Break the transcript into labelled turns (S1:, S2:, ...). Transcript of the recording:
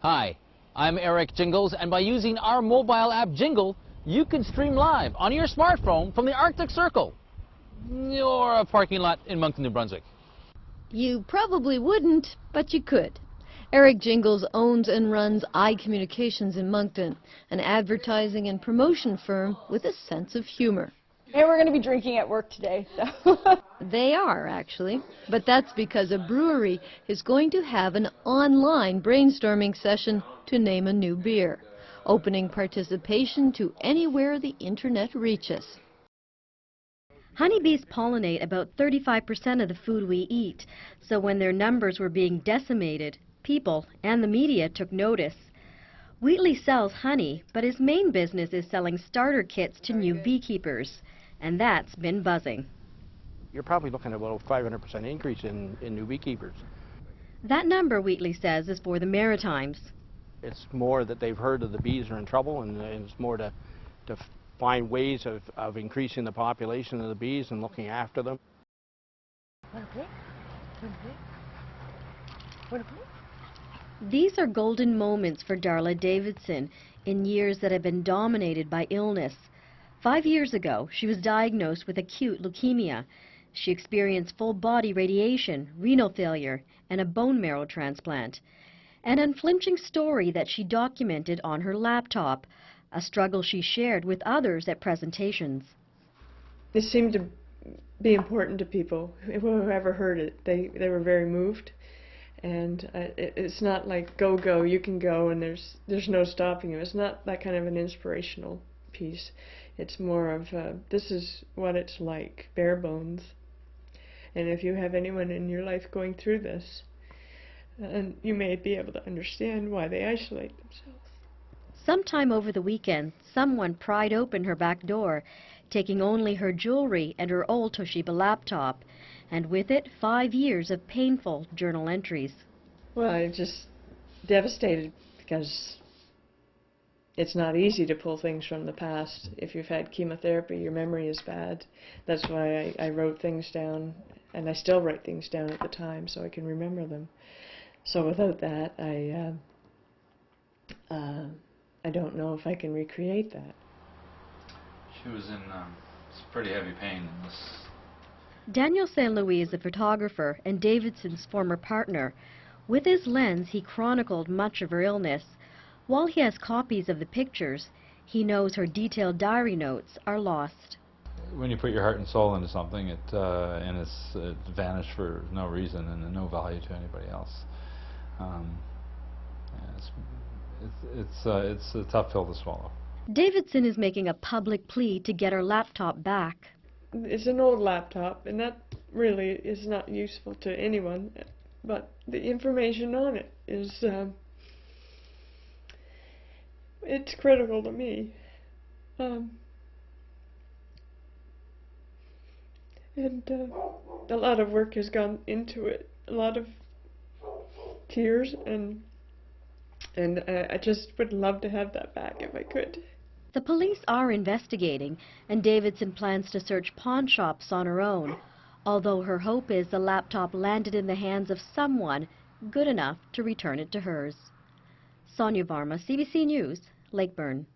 S1: Hi, I'm Eric Jingles, and by using our mobile app Jingle, you can stream live on your smartphone from the Arctic Circle or a parking lot in Moncton, New Brunswick.
S2: You probably wouldn't, but you could. Eric Jingles owns and runs iCommunications in Moncton, an advertising and promotion firm with a sense of humor.
S3: And we're going to be drinking at work today, so.
S2: They are, actually. But that's because a brewery is going to have an online brainstorming session to name a new beer, opening participation to anywhere the internet reaches.
S4: Honeybees pollinate about 35% of the food we eat, so when their numbers were being decimated, people and the media took notice. Wheatley sells honey, but his main business is selling starter kits to new beekeepers, and that's been buzzing.
S5: You're probably looking at about a 500% increase in new beekeepers.
S4: That number, Wheatley says, is for the Maritimes.
S5: It's more that they've heard that the bees are in trouble, and it's more to find ways of increasing the population of the bees and looking after them.
S4: These are golden moments for Darla Davidson in years that have been dominated by illness. 5 years ago, she was diagnosed with acute leukemia. She experienced full-body radiation, renal failure, and a bone marrow transplant. An unflinching story that she documented on her laptop, a struggle she shared with others at presentations.
S6: It seemed to be important to people. Whoever heard it, they were very moved. And it's not like go, you can go, and there's no stopping you. It's not that kind of an inspirational piece. It's more of this is what it's like, bare bones. And if you have anyone in your life going through this, and you may be able to understand why they isolate themselves.
S4: Sometime over the weekend, someone pried open her back door, taking only her jewelry and her old Toshiba laptop, and with it 5 years of painful journal entries.
S6: Well, I'm just devastated because it's not easy to pull things from the past. If you've had chemotherapy, your memory is bad. That's why I wrote things down, and I still write things down at the time so I can remember them. So without that, I don't know if I can recreate that.
S7: She was in pretty heavy pain in this.
S4: Daniel St. Louis is a photographer and Davidson's former partner. With his lens, he chronicled much of her illness. While he has copies of the pictures, he knows her detailed diary notes are lost.
S7: When you put your heart and soul into something, it vanished for no reason and no value to anybody else. It's a tough pill to swallow.
S4: Davidson is making a public plea to get her laptop back.
S6: It's an old laptop, and that really is not useful to anyone, but the information on it is, it's critical to me. And a lot of work has gone into it, a lot of tears, and I just would love to have that back if I could.
S4: The police are investigating, and Davidson plans to search pawn shops on her own, although her hope is the laptop landed in the hands of someone good enough to return it to hers. Sonia Varma, CBC News, Lakeburn.